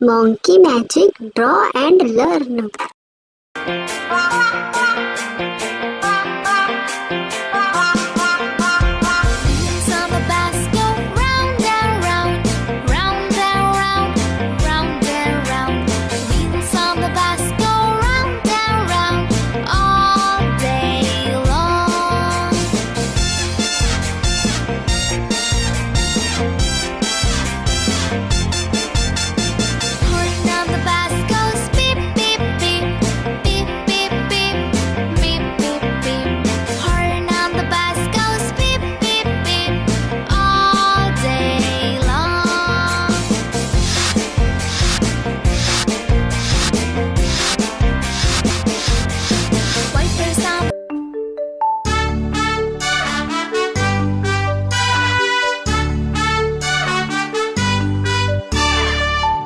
Monkey magic, draw and learn. Wheels on the bus go round and round, round and round, round and round. Wheels on the bus go round and round all day long. Horn on the bus goes beep beep beep, beep beep beep, beep beep beep. Horn on the bus goes beep beep beep all day long. Wipers on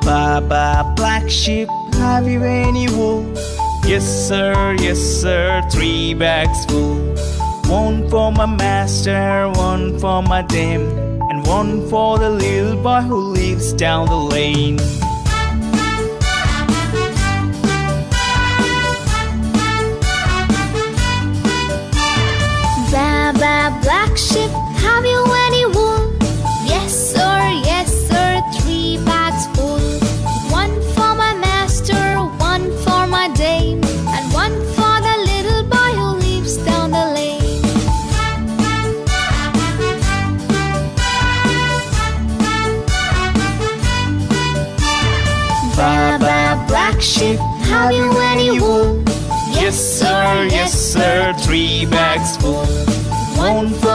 Baba, black sheep, have you any wool? Yes sir, 3 bags full. One for my master, one for my dame, and one for the little boy who lives down the lane. Baba, black sheep, have you any wool? Yes sir, 3 bags full. One for my master, one for my dame, and one for the little boy who lives down the lane. Baba, black sheep, have you any wool? Yes sir, 3 bags full. One for